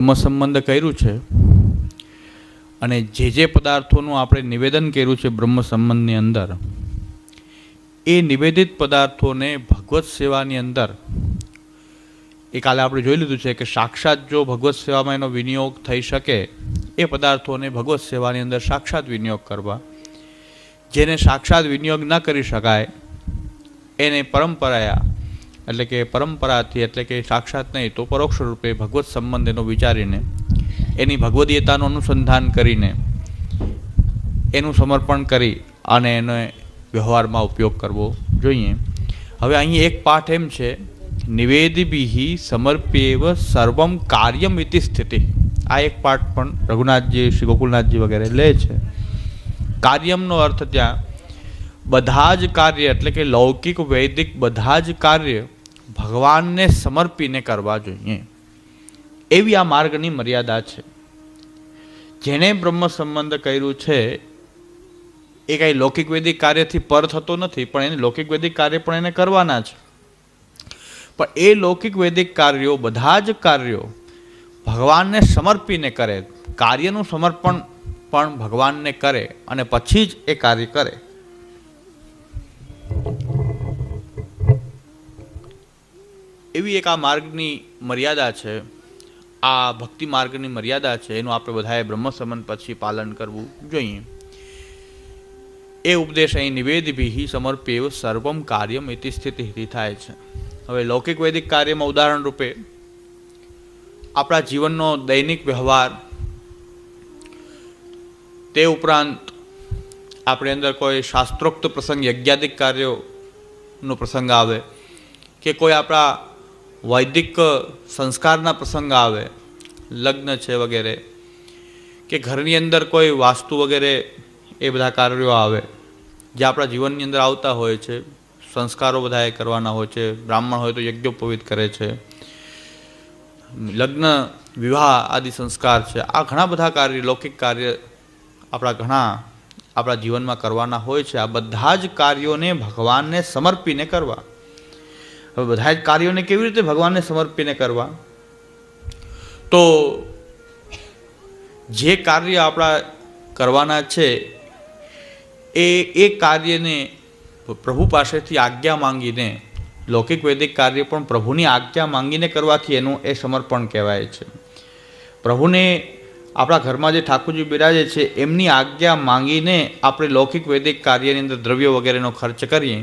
બ્રહ્મ સંબંધ કર્યું છે અને જે પદાર્થોનું આપણે નિવેદન કર્યું છે બ્રહ્મ સંબંધની અંદર, એ નિવેદિત પદાર્થોને ભગવત સેવાની અંદર એ કાલે આપણે જોઈ લીધું છે કે સાક્ષાત જો ભગવત સેવામાં એનો વિનિયોગ થઈ શકે એ પદાર્થોને ભગવત સેવાની અંદર સાક્ષાત વિનિયોગ કરવા, જેને સાક્ષાત વિનિયોગ ન કરી શકાય એને પરંપરાયા એટલે કે પરંપરાથી એટલે કે સાક્ષાત નહીં તો પરોક્ષ રૂપે ભગવત સંબંધ એનો વિચારીને એની ભગવદીયતાનું અનુસંધાન કરીને એનું સમર્પણ કરી અને એને વ્યવહારમાં ઉપયોગ કરવો જોઈએ. હવે અહીં એક પાઠ એમ છે, નિવેદિભિ સમર્પ્યેવ સર્વમ કાર્યમ ઇતિ સ્થિતિ. આ એક પાઠ પણ રઘુનાથજી, શ્રી ગોકુલનાથજી વગેરે લે છે. કાર્યમનો અર્થ ત્યાં બધા જ કાર્ય એટલે કે લૌકિક વૈદિક બધા જ કાર્ય ભગવાનને સમર્પીને કરવા જોઈએ, એવી આ માર્ગની મર્યાદા છે. જેણે બ્રહ્મ સંબંધ કર્યું છે એ કાંઈ લૌકિક વૈદિક કાર્યથી પર થતો નથી, પણ એને લૌકિક વૈદિક કાર્ય પણ એને કરવાના છે. પણ એ લૌકિક વૈદિક કાર્યો બધા જ કાર્યો ભગવાનને સમર્પીને કરે, કાર્યનું સમર્પણ પણ ભગવાનને કરે અને પછી જ એ કાર્ય કરે. એવી એક આ માર્ગની મર્યાદા છે, આ ભક્તિ માર્ગની મર્યાદા છે. એનું આપણે બધાએ બ્રહ્મ સંબંધ પછી પાલન કરવું જોઈએ. એ ઉપદેશ અહીં નિવેદિભિ સમર્પ્યેવ સર્વમ કાર્યમ ઇતિ સ્થિતિ થાય છે. હવે લૌકિક વૈદિક કાર્યમાં ઉદાહરણ રૂપે આપણા જીવનનો દૈનિક વ્યવહાર, તે ઉપરાંત આપણે અંદર કોઈ શાસ્ત્રોક્ત પ્રસંગ યજ્ઞાદિક કાર્યોનો પ્રસંગ આવે કે કોઈ આપણા વૈદિક સંસ્કારના પ્રસંગ આવે, લગ્ન છે વગેરે, કે ઘરની અંદર કોઈ વાસ્તુ વગેરે એ બધા કાર્યો આવે જે આપણા જીવનની અંદર આવતા હોય છે. સંસ્કારો બધા એ કરવાના હોય છે. બ્રાહ્મણ હોય તો યજ્ઞોપવિત કરે છે, લગ્ન વિવાહ આદિ સંસ્કાર છે. આ ઘણા બધા કાર્ય લૌકિક કાર્ય આપણા જીવનમાં કરવાના હોય છે. આ બધા જ કાર્યોને ભગવાનને સમર્પીને કરવા. હવે બધા જ કાર્યોને કેવી રીતે ભગવાનને સમર્પીને કરવા? તો જે કાર્ય આપણા કરવાના છે એ કાર્યને પ્રભુ પાસેથી આજ્ઞા માંગીને, લૌકિક વૈદિક કાર્ય પણ પ્રભુની આજ્ઞા માંગીને કરવાથી એનું એ સમર્પણ કહેવાય છે. પ્રભુને આપણા ઘરમાં જે ઠાકોરજી બિરાજે છે એમની આજ્ઞા માંગીને આપણે લૌકિક વૈદિક કાર્યની અંદર દ્રવ્ય વગેરેનો ખર્ચ કરીએ.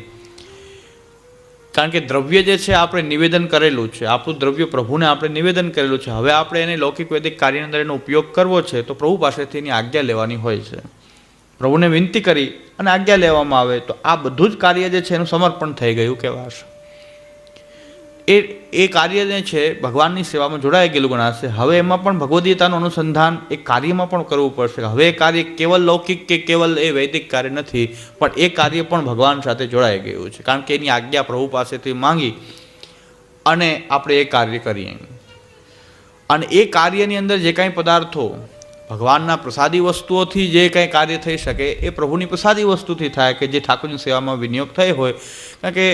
કારણ કે દ્રવ્ય જે છે આપણે નિવેદન કરેલું છે, આપણું દ્રવ્ય પ્રભુને આપણે નિવેદન કરેલું છે. હવે આપણે એને લૌકિક વૈદિક કાર્યની અંદર એનો ઉપયોગ કરવો છે તો પ્રભુ પાસેથી એની આજ્ઞા લેવાની હોય છે. પ્રભુને વિનંતી કરી અને આજ્ઞા લેવામાં આવે તો આ બધું જ કાર્ય જે છે એનું સમર્પણ થઈ ગયું કહેવાશે. એ કાર્યને છે ભગવાનની સેવામાં જોડાઈ ગયેલું ગણાશે. હવે એમાં પણ ભગવદીયતાનું અનુસંધાન એ કાર્યમાં પણ કરવું પડશે. હવે એ કાર્ય કેવલ લૌકિક કે કેવલ એ વૈદિક કાર્ય નથી, પણ એ કાર્ય પણ ભગવાન સાથે જોડાઈ ગયું છે. કારણ કે એની આજ્ઞા પ્રભુ પાસેથી માંગી અને આપણે એ કાર્ય કરીએ. અને એ કાર્યની અંદર જે કાંઈ પદાર્થો ભગવાનના પ્રસાદી વસ્તુઓથી જે કંઈ કાર્ય થઈ શકે એ પ્રભુની પ્રસાદી વસ્તુથી થાય કે જે ઠાકોરની સેવામાં વિનિયોગ થઈ હોય. કારણ કે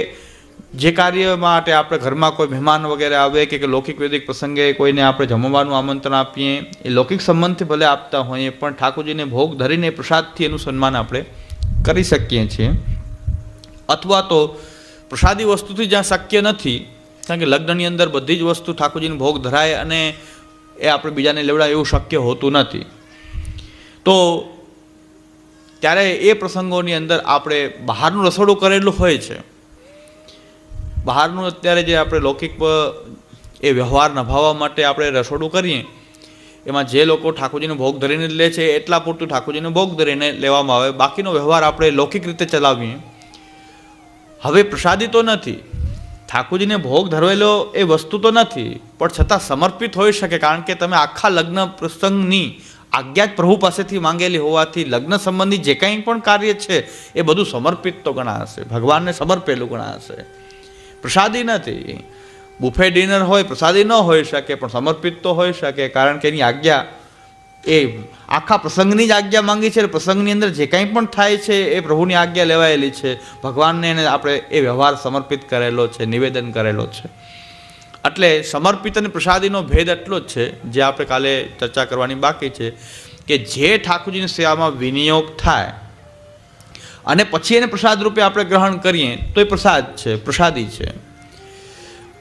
જે કાર્ય માટે આપણે ઘરમાં કોઈ મહેમાન વગેરે આવે કે લૌકિક વૈદિક પ્રસંગે કોઈને આપણે જમવાનું આમંત્રણ આપીએ, એ લૌકિક સંબંધથી ભલે આપતા હોઈએ પણ ઠાકોરજીને ભોગ ધરીને પ્રસાદથી એનું સન્માન આપણે કરી શકીએ છીએ. અથવા તો પ્રસાદી વસ્તુથી જ્યાં શક્ય નથી, કારણ કે લગ્નની અંદર બધી જ વસ્તુ ઠાકોરજીને ભોગ ધરાય અને એ આપણે બીજાને લેવડાય એવું શક્ય હોતું નથી. તો ત્યારે એ પ્રસંગોની અંદર આપણે બહારનું રસોડું કરેલું હોય છે. બહારનું અત્યારે જે આપણે લૌકિક એ વ્યવહાર નભાવવા માટે આપણે રસોડું કરીએ, એમાં જે લોકો ઠાકોરજીનો ભોગ ધરીને લે છે એટલા પૂરતું ઠાકોરજીનો ભોગ ધરીને લેવામાં આવે, બાકીનો વ્યવહાર આપણે લૌકિક રીતે ચલાવીએ. હવે પ્રસાદી તો નથી, ઠાકોરજીને ભોગ ધરવેલો એ વસ્તુ તો નથી, પણ છતાં સમર્પિત હોઈ શકે. કારણ કે તમે આખા લગ્ન પ્રસંગની આજ્ઞા જ પ્રભુ પાસેથી માંગેલી હોવાથી લગ્ન સંબંધી જે કંઈ પણ કાર્ય છે એ બધું સમર્પિત તો ગણાશે, ભગવાનને સમર્પેલું ગણાશે. પ્રસાદી નથી. બુફે ડિનર હોય, પ્રસાદી ન હોઈ શકે પણ સમર્પિત તો હોઈ શકે. કારણ કે એની આજ્ઞા એ આખા પ્રસંગની જ આજ્ઞા માંગી છે. પ્રસંગની અંદર જે કંઈ પણ થાય છે એ પ્રભુની આજ્ઞા લેવાયેલી છે. ભગવાનને આપણે એ વ્યવહાર સમર્પિત કરેલો છે, નિવેદન કરેલો છે. એટલે સમર્પિત અને પ્રસાદીનો ભેદ એટલો જ છે, જે આપણે કાલે ચર્ચા કરવાની બાકી છે, કે જે ઠાકોરજીની સેવામાં વિનિયોગ થાય અને પછી એને પ્રસાદ રૂપે આપણે ગ્રહણ કરીએ તો એ પ્રસાદ છે, પ્રસાદી છે.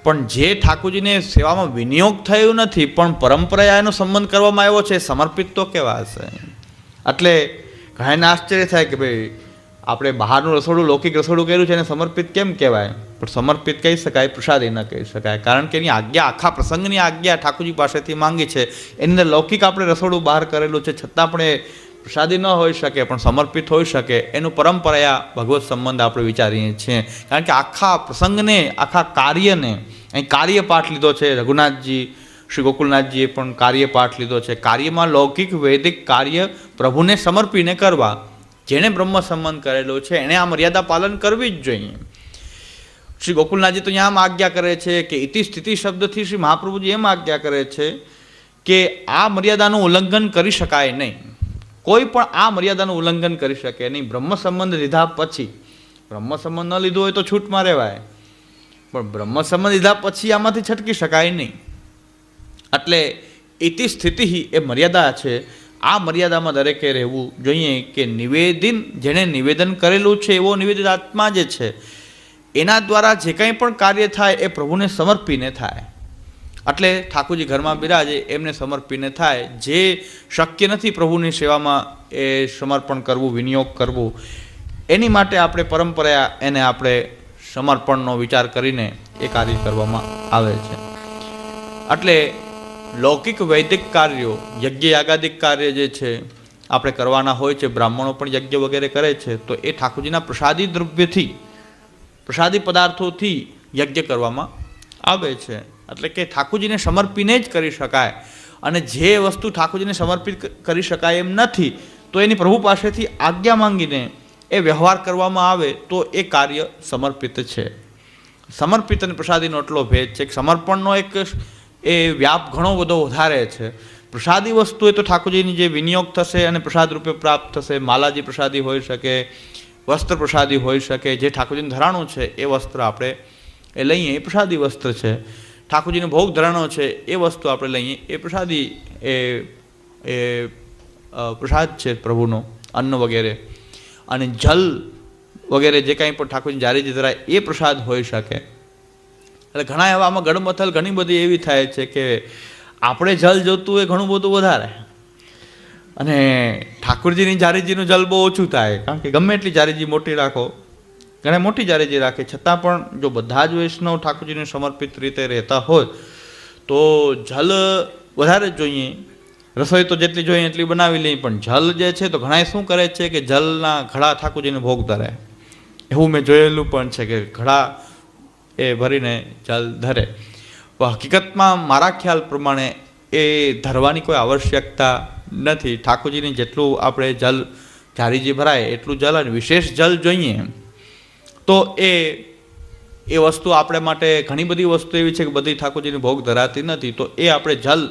પણ જે ઠાકોરજીને સેવામાં વિનિયોગ થયું નથી પણ પરંપરા એનો સંબંધ કરવામાં આવ્યો છે, સમર્પિત તો કેવા હશે? એટલે ઘણાને આશ્ચર્ય થાય કે ભાઈ આપણે બહારનું રસોડું, લૌકિક રસોડું કર્યું છે એને સમર્પિત કેમ કહેવાય? પણ સમર્પિત કહી શકાય, પ્રસાદી ન કહી શકાય, કારણ કે એની આજ્ઞા, આખા પ્રસંગની આજ્ઞા ઠાકોરજી પાસેથી માંગી છે. એની અંદર લૌકિક આપણે રસોડું બહાર કરેલું છે, છતાં પણ એ પ્રસાદી ન હોઈ શકે પણ સમર્પિત હોઈ શકે. એનું પરંપરા ભગવત સંબંધ આપણે વિચારીએ છીએ, કારણ કે આખા પ્રસંગને, આખા કાર્યને, અહીં કાર્યપાઠ લીધો છે રઘુનાથજી, શ્રી ગોકુલનાથજીએ પણ કાર્યપાઠ લીધો છે. કાર્યમાં લૌકિક વૈદિક કાર્ય પ્રભુને સમર્પીને કરવા. જેણે બ્રહ્મ સંબંધ કરેલો છે એણે આ મર્યાદા પાલન કરવી જ જોઈએ. શ્રી ગોકુલનાથજી તો અહીંયા આમ આજ્ઞા કરે છે કે ઇતિ સ્થિતિ શબ્દથી શ્રી મહાપ્રભુજી એમ આજ્ઞા કરે છે કે આ મર્યાદાનું ઉલ્લંઘન કરી શકાય નહીં. કોઈ પણ આ મર્યાદાનું ઉલ્લંઘન કરી શકે નહીં. બ્રહ્મ સંબંધ લીધા પછી, બ્રહ્મ સંબંધ ન લીધો હોય તો છૂટમાં રહેવાય, પણ બ્રહ્મ સંબંધ લીધા પછી આમાંથી છટકી શકાય નહીં. એટલે ઇતિ સ્થિતિ એ મર્યાદા છે. આ મર્યાદામાં દરેકે રહેવું જોઈએ કે નિવેદન, જેણે નિવેદન કરેલું છે એવો નિવેદિત આત્મા જે છે એના દ્વારા જે કંઈ પણ કાર્ય થાય એ પ્રભુને સમર્પીને થાય. એટલે ઠાકોરજી ઘરમાં બિરાજે એમને સમર્પીને થાય. જે શક્ય નથી પ્રભુની સેવામાં એ સમર્પણ કરવું, વિનિયોગ કરવું, એની માટે આપણે પરંપરા એને આપણે સમર્પણનો વિચાર કરીને એ કાર્ય કરવામાં આવે છે. એટલે લૌકિક વૈદિક કાર્યો, યજ્ઞ યાગાદિક કાર્ય જે છે આપણે કરવાના હોય છે, બ્રાહ્મણો પણ યજ્ઞ વગેરે કરે છે, તો એ ઠાકોરજીના પ્રસાદી દ્રવ્યથી, પ્રસાદી પદાર્થોથી યજ્ઞ કરવામાં આવે છે. એટલે કે ઠાકોરજીને સમર્પીને જ કરી શકાય. અને જે વસ્તુ ઠાકોરજીને સમર્પિત કરી શકાય એમ નથી તો એની પ્રભુ પાસેથી આજ્ઞા માંગીને એ વ્યવહાર કરવામાં આવે તો એ કાર્ય સમર્પિત છે. સમર્પિત અને પ્રસાદીનો એટલો ભેદ છે કે સમર્પણનો એક એ વ્યાપ ઘણો બધો વધારે છે. પ્રસાદી વસ્તુ એ તો ઠાકોરજીની જે વિનિયોગ થશે અને પ્રસાદ રૂપે પ્રાપ્ત થશે. માલાજી પ્રસાદી હોઈ શકે, વસ્ત્ર પ્રસાદી હોઈ શકે. જે ઠાકોરજીને ધરાણું છે એ વસ્ત્ર આપણે એ લઈએ એ પ્રસાદી વસ્ત્ર છે. ઠાકોરજીને ભોગ ધરાણો છે એ વસ્તુ આપણે લઈએ એ પ્રસાદી એ પ્રસાદ છે પ્રભુનો, અન્ન વગેરે. અને જલ વગેરે જે કાંઈ પણ ઠાકોરજી જારીજી ધરાય એ પ્રસાદ હોઈ શકે. એટલે ઘણા એવા આમાં ગડમથલ ઘણી બધી એવી થાય છે કે આપણે જલ જોતું હોય ઘણું બધું વધારે, અને ઠાકોરજીની જારીજીનું જલ બહુ ઓછું થાય. કારણ કે ગમે એટલી જારીજી મોટી રાખો, ઘણા મોટી જારીજી રાખે, છતાં પણ જો બધા જ વૈષ્ણવ ઠાકોરજીને સમર્પિત રીતે રહેતા હોય તો જલ વધારે જ જોઈએ. રસોઈ તો જેટલી જોઈએ એટલી બનાવી લઈએ, પણ જલ જે છે તો ઘણા શું કરે છે કે જલના ઘડા ઠાકોરજીને ભોગ ધરે. એવું મેં જોયેલું પણ છે કે ઘડા એ ભરીને જલ ધરે. પણ હકીકતમાં મારા ખ્યાલ પ્રમાણે એ ધરવાની કોઈ આવશ્યકતા નથી. ઠાકોરજીને જેટલું આપણે જલ જારીજી ભરાય એટલું જલ અને વિશેષ જલ જોઈએ તો એ વસ્તુ આપણે માટે ઘણી બધી વસ્તુ એવી છે કે બધી ઠાકોરજીને ભોગ ધરાતી નથી. તો એ આપણે જલ,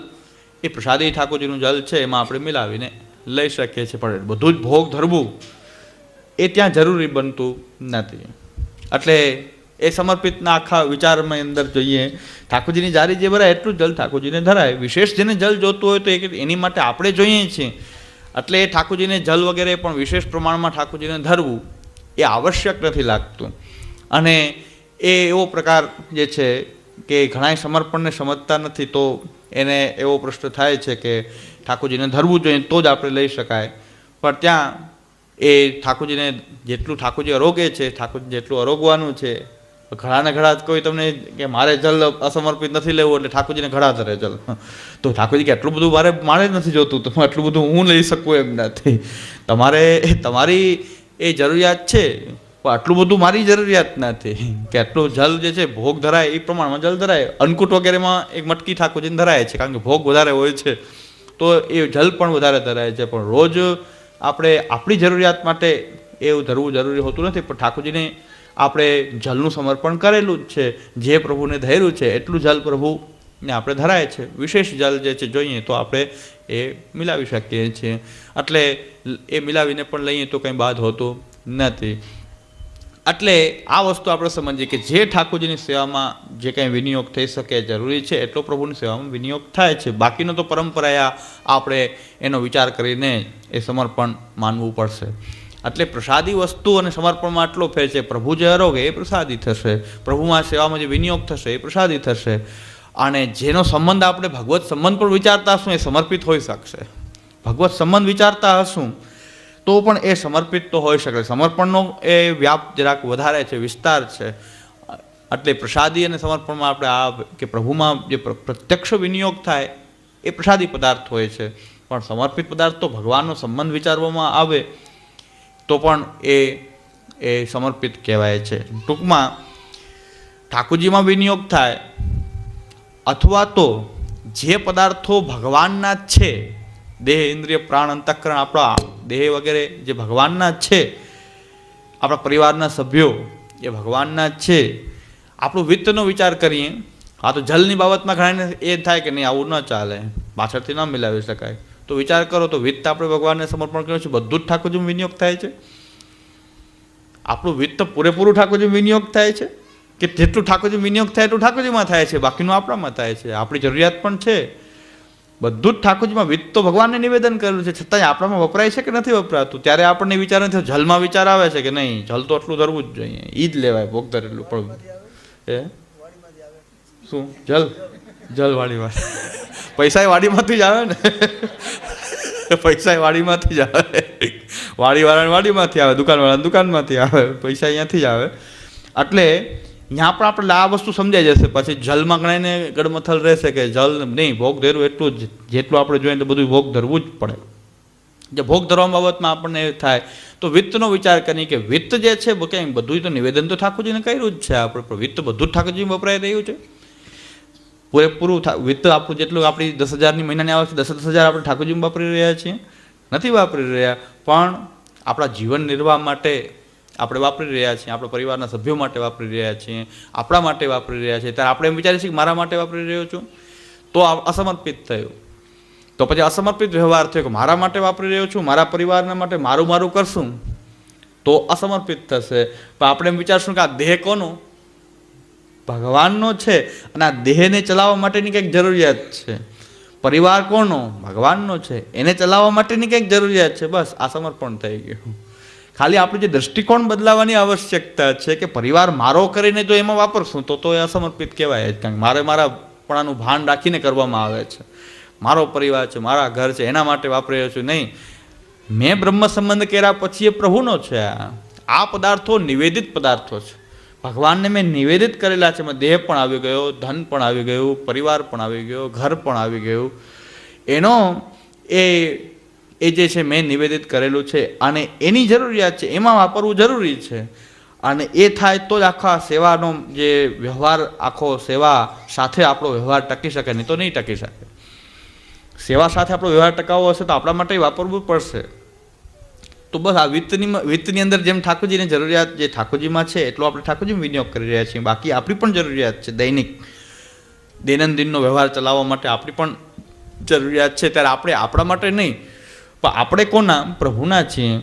એ પ્રસાદી ઠાકોરજીનું જલ છે એમાં આપણે મિલાવીને લઈ શકીએ છીએ. પણ બધું જ ભોગ ધરવું એ ત્યાં જરૂરી બનતું નથી. એટલે એ સમર્પિતના આખા વિચારમાં અંદર જોઈએ ઠાકોરજીની જારી જે ભરાય એટલું જલ ઠાકોરજીને ધરાય. વિશેષ જેને જલ જોતું હોય તો એની માટે આપણે જોઈએ છીએ. એટલે એ ઠાકોરજીને જલ વગેરે પણ વિશેષ પ્રમાણમાં ઠાકોરજીને ધરવું એ આવશ્યક નથી લાગતું. અને એ એવો પ્રકાર જે છે કે ઘણા સમર્પણને સમજતા નથી, તો એને એવો પ્રશ્ન થાય છે કે ઠાકોરજીને ધરવું જોઈએ તો જ આપણે લઈ શકાય. પણ ત્યાં એ ઠાકોરજીને જેટલું ઠાકોરજી અરોગે છે, ઠાકોરજી જેટલું અરોગવાનું છે, ઘડાને ઘડા કોઈ તમને કે મારે જલ અસમર્પિત નથી લેવું એટલે ઠાકોરજીને ઘડા ધરે જલ, તો ઠાકોરજી કે એટલું બધું મારે નથી જોતું, તો એટલું બધું હું લઈ શકું એમ નથી. તમારી એ જરૂરિયાત છે પણ આટલું બધું મારી જરૂરિયાત નથી કે આટલું જલ જે છે ભોગ ધરાય એ પ્રમાણમાં જલ ધરાય. અન્નકૂટ વગેરેમાં એક મટકી ઠાકોરજીને ધરાય છે કારણ કે ભોગ વધારે હોય છે તો એ જલ પણ વધારે ધરાય છે. પણ રોજ આપણે આપણી જરૂરિયાત માટે એવું ધરવું જરૂરી હોતું નથી. પણ ઠાકોરજીને આપણે જલનું સમર્પણ કરેલું જ છે, જે પ્રભુને ધર્યું છે એટલું જલ પ્રભુને આપણે ધરાય છે. વિશેષ જલ જે છે જોઈએ તો આપણે એ મિલાવી શકીએ છીએ. એટલે એ મિલાવીને પણ લઈએ તો કંઈ બાદ હોતું નથી. એટલે આ વસ્તુ આપણે સમજીએ કે જે ઠાકોરજીની સેવામાં જે કંઈ વિનિયોગ થઈ શકે જરૂરી છે એટલો પ્રભુની સેવામાં વિનિયોગ થાય છે. બાકીનો તો પરંપરાએ આપણે એનો વિચાર કરીને એ સમર્પણ માનવું પડશે. એટલે પ્રસાદી વસ્તુ અને સમર્પણમાં આટલો ફેર છે. પ્રભુ જે આરોગે એ પ્રસાદી થશે, પ્રભુમાં સેવામાં જે વિનિયોગ થશે એ પ્રસાદી થશે. અને જેનો સંબંધ આપણે ભગવત સંબંધ પણ વિચારતા હશું એ સમર્પિત હોઈ શકશે. ભગવત સંબંધ વિચારતા હશું તો પણ એ સમર્પિત તો હોઈ શકે. સમર્પણનો એ વ્યાપ જરાક વધારે છે, વિસ્તાર છે. એટલે પ્રસાદી અને સમર્પણમાં આપણે આ કે પ્રભુમાં જે પ્રત્યક્ષ વિનિયોગ થાય એ પ્રસાદી પદાર્થ હોય છે, પણ સમર્પિત પદાર્થ તો ભગવાનનો સંબંધ વિચારવામાં આવે તો પણ એ સમર્પિત કહેવાય છે. ટૂંકમાં ઠાકોરજીમાં વિનિયોગ થાય અથવા તો જે પદાર્થો ભગવાનના જ છે, દેહ ઇન્દ્રિય પ્રાણ અંતઃકરણ આપણા દેહ વગેરે જે ભગવાનના જ છે, આપણા પરિવારના સભ્યો એ ભગવાનના જ છે. આપણું વિત્તનો વિચાર કરીએ, હા તો જલની બાબતમાં ઘણાને એ થાય કે નહીં આવું ન ચાલે, પાછળથી ન મિલાવી શકાય, તો વિચાર કરો તો વિત્ત આપણે ભગવાનને સમર્પણ કર્યું છે, બધું જ ઠાકોરજીમાં વિનિયોગ થાય છે. આપણું વિત્ત પૂરેપૂરું ઠાકોરજીમાં વિનિયોગ થાય છે કે જેટલું ઠાકોરજીમાં વિનિયોગ થાય એટલું ઠાકોરજીમાં થાય છે, બાકીનું આપણામાં થાય છે. આપણી જરૂરિયાત પણ છે, બધું જ ઠાકોરજીમાં. વિત્ત તો ભગવાનને નિવેદન કરેલું છે, છતાંય આપણામાં વપરાય છે કે નથી વપરાતું. ત્યારે આપણને વિચાર નથી, જલમાં વિચાર આવે છે કે નહીં જલ તો આટલું ધરવું જ જોઈએ, એ જ લેવાય ભોગ ધરેલું. પણ એ શું જલ વાડીમાં પૈસા વાડીમાંથી જ આવે ને, પૈસા વાડીમાંથી જ આવે, વાડીવાળાને વાડીમાંથી આવે, દુકાનવાળાને દુકાનમાંથી આવે, પૈસા અહીંયાથી જ આવે. એટલે ત્યાં પણ આપણે આ વસ્તુ સમજાઈ જશે. પછી જલમાં ગણાઈને ગડમથલ રહેશે કે જલ નહીં, ભોગ ધરવું એટલું જ, જેટલું આપણે જોઈએ તો બધું ભોગ ધરવું જ પડે. જે ભોગ ધરવા બાબતમાં આપણને એ થાય તો વિત્તનો વિચાર કરીએ કે વિત્ત જે છે કંઈ બધું તો નિવેદન તો ઠાકોરજીને કર્યું જ છે. આપણે વિત્ત બધું જ ઠાકોરજીમાં વપરાઈ રહ્યું છે. પૂરેપૂરું વિત્ત આપણું જેટલું આપણી 10,000ની મહિનાની આવે છે, 10,000 આપણે ઠાકોરજીમાં વાપરી રહ્યા છીએ? નથી વાપરી રહ્યા, પણ આપણા જીવન નિર્વાહ માટે આપણે વાપરી રહ્યા છીએ, આપણા પરિવારના સભ્યો માટે વાપરી રહ્યા છીએ, આપણા માટે વાપરી રહ્યા છીએ. ત્યારે આપણે એમ વિચારીએ છીએ કે મારા માટે વાપરી રહ્યો છું, તો અસમર્પિત થયું. તો પછી અસમર્પિત વ્યવહાર થયો કે મારા માટે વાપરી રહ્યો છું, મારા પરિવારના માટે મારું કરશું તો અસમર્પિત થશે. પણ આપણે એમ વિચારશું કે આ દેહ કોનો? ભગવાનનો છે, અને આ દેહને ચલાવવા માટેની કંઈક જરૂરિયાત છે. પરિવાર કોનો? ભગવાનનો છે, એને ચલાવવા માટેની કંઈક જરૂરિયાત છે. બસ આ સમર્પણ થઈ ગયું. ખાલી આપણી જે દૃષ્ટિકોણ બદલાવાની આવશ્યકતા છે કે પરિવાર મારો કરીને જો એમાં વાપરશું તો એ અસમર્પિત કહેવાય જ. કારણ કે મારાપણાનું ભાન રાખીને કરવામાં આવે છે. મારો પરિવાર છે, મારા ઘર છે, એના માટે વાપરી રહ્યો છું. નહીં, મેં બ્રહ્મ સંબંધ કર્યા પછી એ પ્રભુનો છે. આ પદાર્થો નિવેદિત પદાર્થો છે, ભગવાનને મેં નિવેદિત કરેલા છે. એમાં દેહ પણ આવી ગયો, ધન પણ આવી ગયું, પરિવાર પણ આવી ગયો, ઘર પણ આવી ગયું. એનો એ જે છે મેં નિવેદિત કરેલું છે અને એની જરૂરિયાત છે, એમાં વાપરવું જરૂરી છે. અને એ થાય તો જ આખા સેવાનો જે વ્યવહાર, આખો સેવા સાથે આપણો વ્યવહાર ટકી શકે, નહીં તો નહીં ટકી શકે. સેવા સાથે આપણો વ્યવહાર ટકાવવો હશે તો આપણા માટે વાપરવું પડશે. તો બસ આ વિત્તની અંદર જેમ ઠાકોરજીની જરૂરિયાત જે ઠાકોરજીમાં છે એટલો આપણે ઠાકોરજીમાં વિનિયોગ કરી રહ્યા છીએ. બાકી આપણી પણ જરૂરિયાત છે, દૈનંદિનનો વ્યવહાર ચલાવવા માટે આપણી પણ જરૂરિયાત છે. ત્યારે આપણે આપણા માટે નહીં, પણ આપણે કોના? પ્રભુના છીએ.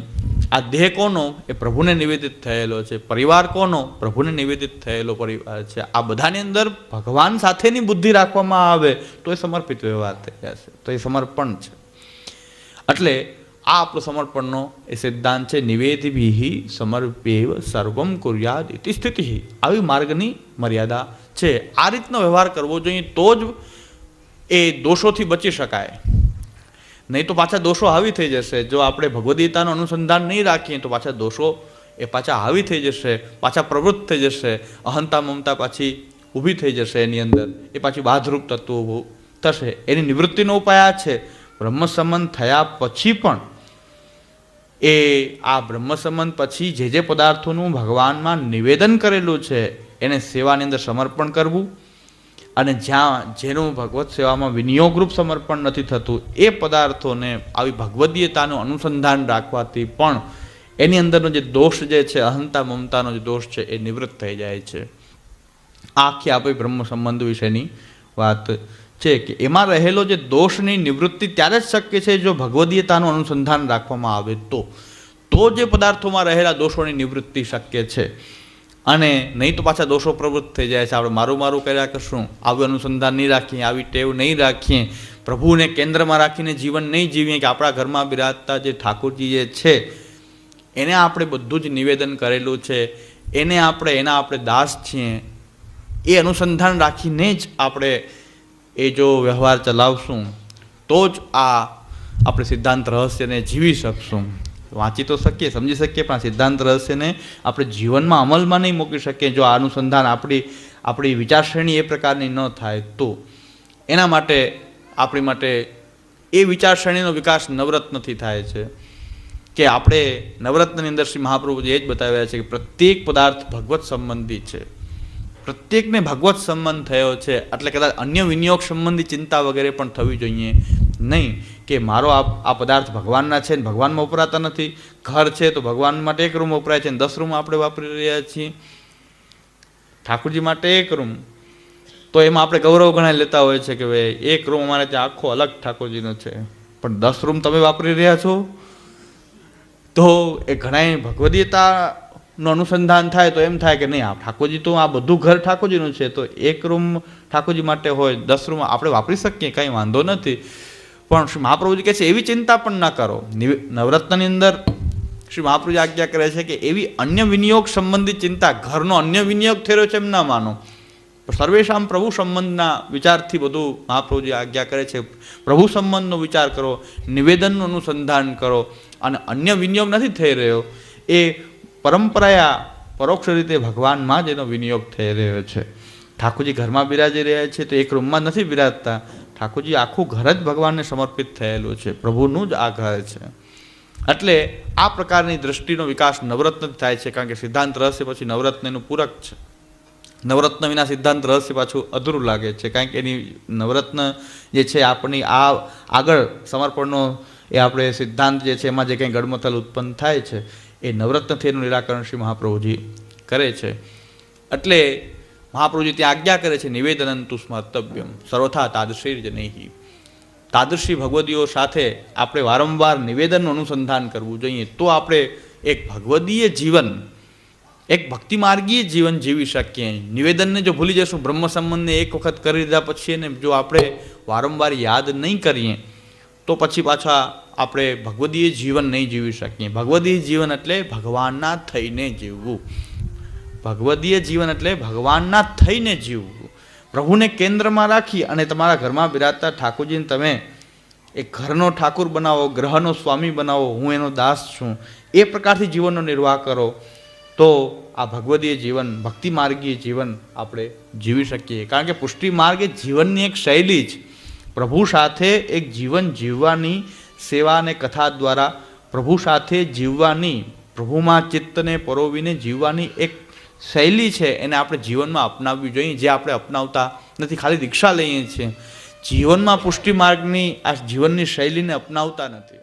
આ દેહ કોનો? એ પ્રભુને નિવેદિત થયેલો છે. પરિવાર કોનો? પ્રભુને નિવેદિત થયેલો પરિવાર છે. આ બધાની અંદર ભગવાન સાથેની બુદ્ધિ રાખવામાં આવે તો એ સમર્પિત વ્યવહાર થઈ જશે, તો એ સમર્પણ છે. એટલે આ આપણો સમર્પણનો એ સિદ્ધાંત છે. નિવેદિભિ સમર્પ્યેવ સર્વમ કુર્યાદ ઇતિ સ્થિતિ. આવી માર્ગની મર્યાદા છે. આ રીતનો વ્યવહાર કરવો જોઈએ તો જ એ દોષોથી બચી શકાય. નહીં તો પાછા દોષો હાવી થઈ જશે. જો આપણે ભગવદ્ ગીતાનું અનુસંધાન નહીં રાખીએ તો પાછા દોષો એ પાછા હાવી થઈ જશે, પાછા પ્રવૃત્ત થઈ જશે. અહંતા મમતા પાછી ઊભી થઈ જશે એની અંદર, એ પાછી બાધરૂપ તત્વો ઊભું થશે. એની નિવૃત્તિનો ઉપાય આ છે. બ્રહ્મ સંબંધ થયા પછી પણ આ બ્રહ્મ સંબંધ પછી જે પદાર્થોનું ભગવાનમાં નિવેદન કરેલું છે એને સેવાની અંદર સમર્પણ કરવું. અને જેનું ભગવત સેવામાં વિનિયોગરૂપ સમર્પણ નથી થતું એ પદાર્થોને આવી ભગવદીયતાનું અનુસંધાન રાખવાથી પણ એની અંદરનો જે દોષ જે છે, અહંતા મમતાનો જે દોષ છે, એ નિવૃત્ત થઈ જાય છે. આખી આપણી બ્રહ્મ સંબંધ વિશેની વાત છે કે એમાં રહેલો જે દોષની નિવૃત્તિ ત્યારે જ શક્ય છે જો ભગવદીયતાનું અનુસંધાન રાખવામાં આવે તો તો જે પદાર્થોમાં રહેલા દોષોની નિવૃત્તિ શક્ય છે. અને નહીં તો પાછા દોષો પ્રવૃત્ત થઈ જાય છે. આપણે મારું મારું કર્યા કરશું, આવું અનુસંધાન નહીં રાખીએ, આવી ટેવ નહીં રાખીએ, પ્રભુને કેન્દ્રમાં રાખીને જીવન નહીં જીવીએ કે આપણા ઘરમાં બિરાજતા જે ઠાકોરજી જે છે એને આપણે બધું જ નિવેદન કરેલું છે, એના આપણે દાસ છીએ, એ અનુસંધાન રાખીને જ આપણે એ જો વ્યવહાર ચલાવશું તો જ આપણે સિદ્ધાંત રહસ્યને જીવી શકશું. વાંચી તો શકીએ, સમજી શકીએ, પણ આ સિદ્ધાંત રહસ્યને આપણે જીવનમાં અમલમાં નહીં મૂકી શકીએ જો આ અનુસંધાન આપણી વિચારશ્રેણી એ પ્રકારની ન થાય તો. એના માટે આપણી માટે એ વિચારશ્રેણીનો વિકાસ નવરત્નથી થાય છે કે આપણે નવરત્નની અંદર શ્રી મહાપ્રભુજી એ જ બતાવ્યા છે કે પ્રત્યેક પદાર્થ ભગવત સંબંધી છે, પ્રત્યેકને ભગવત સંબંધ થયો છે. એટલે કદાચ અન્ય વિનિયોગ સંબંધી ચિંતા વગેરે પણ થવી જોઈએ નહીં કે મારો આ પદાર્થ ભગવાનના છે ને ભગવાનમાં વપરાતા નથી. ઘર છે તો ભગવાન માટે એક રૂમ વપરાય છે ને 10 રૂમ આપણે વાપરી રહ્યા છીએ. ઠાકોરજી માટે એક રૂમ, તો એમાં આપણે ગૌરવ ગણાઈ લેતા હોય છે કે ભાઈ એક રૂમ અમારે ત્યાં આખો અલગ ઠાકોરજીનો છે, પણ 10 રૂમ તમે વાપરી રહ્યા છો તો એ ઘણા ભગવદીયતાનું અનુસંધાન થાય તો એમ થાય કે નહીં, આ ઠાકોરજી તો આ બધું ઘર ઠાકોરજીનું છે, તો એક રૂમ ઠાકોરજી માટે હોય, 10 રૂમ આપણે વાપરી શકીએ, કંઈ વાંધો નથી. પણ શ્રી મહાપ્રભુજી કહે છે એવી ચિંતા પણ ના કરો. નવરત્નની અંદર શ્રી મહાપ્રભુજી આજ્ઞા કરે છે કે એવી અન્ય વિનિયોગ સંબંધિત ચિંતા, ઘરનો અન્ય વિનિયોગ થયો છે એમ ના માનો. સર્વેશામ પ્રભુ સંબંધના વિચારથી બધું મહાપ્રભુજી આજ્ઞા કરે છે. પ્રભુ સંબંધનો વિચાર કરો, નિવેદનનું અનુસંધાન કરો, અને અન્ય વિનિયોગ નથી થઈ રહ્યો, એ પરંપરાયા પરોક્ષ રીતે ભગવાનમાં જ એનો વિનિયોગ થઈ રહ્યો છે. ઠાકોરજી ઘરમાં બિરાજી રહ્યા છે તો એક રૂમમાં નથી બિરાજતા. ઠાકોરજી આખું ઘર જ ભગવાનને સમર્પિત થયેલું છે, પ્રભુનું જ આ ઘર છે. એટલે આ પ્રકારની દ્રષ્ટિનો વિકાસ નવરત્ન થાય છે, કારણ કે સિદ્ધાંત રહસ્ય પછી નવરત્નનું પૂરક છે. નવરત્ન વિના સિદ્ધાંત રહસ્ય પાછું અધૂરું લાગે છે, કારણ કે એની નવરત્ન જે છે આપણી આ આગળ સમર્પણનો એ આપણે સિદ્ધાંત જે છે એમાં જે કંઈ ગડમથલ ઉત્પન્ન થાય છે એ નવરત્નથી એનું નિરાકરણ શ્રી મહાપ્રભુજી કરે છે. એટલે મહાપ્રભુજી ત્યાં આજ્ઞા કરે છે નિવેદનંતુ સ્મર્તવ્યમ સર્વથા તાદૃશી જ નહીં. તાદૃશી ભગવદીઓ સાથે આપણે વારંવાર નિવેદનનું અનુસંધાન કરવું જોઈએ, તો આપણે એક ભગવદીય જીવન, એક ભક્તિ માર્ગીય જીવન જીવી શકીએ. નિવેદનને જો ભૂલી જશું, બ્રહ્મ સંબંધને એક વખત કરી દીધા પછી એને જો આપણે વારંવાર યાદ નહીં કરીએ તો પછી પાછા આપણે ભગવદીય જીવન નહીં જીવી શકીએ. ભગવદીય જીવન એટલે ભગવાનના થઈને જીવવું. ભગવદીય જીવન એટલે ભગવાનના થઈને જીવવું. પ્રભુને કેન્દ્રમાં રાખી અને તમારા ઘરમાં બિરાજતા ઠાકોરજીને તમે એક ઘરનો ઠાકુર બનાવો, ગ્રહનો સ્વામી બનાવો, હું એનો દાસ છું, એ પ્રકારથી જીવનનો નિર્વાહ કરો તો આ ભગવદીય જીવન, ભક્તિ માર્ગીય જીવન આપણે જીવી શકીએ. કારણ કે પુષ્ટિ માર્ગ એ જીવનની એક શૈલી જ, પ્રભુ સાથે એક જીવન જીવવાની, સેવા અને કથા દ્વારા પ્રભુ સાથે જીવવાની, પ્રભુમાં ચિત્તને પરોવીને જીવવાની એક શૈલી છે. એને આપણે જીવનમાં અપનાવવી જોઈએ, જે આપણે અપનાવતા નથી, ખાલી દીક્ષા લઈએ છીએ, જીવનમાં પુષ્ટિ માર્ગની આ જીવનની શૈલીને અપનાવતા નથી.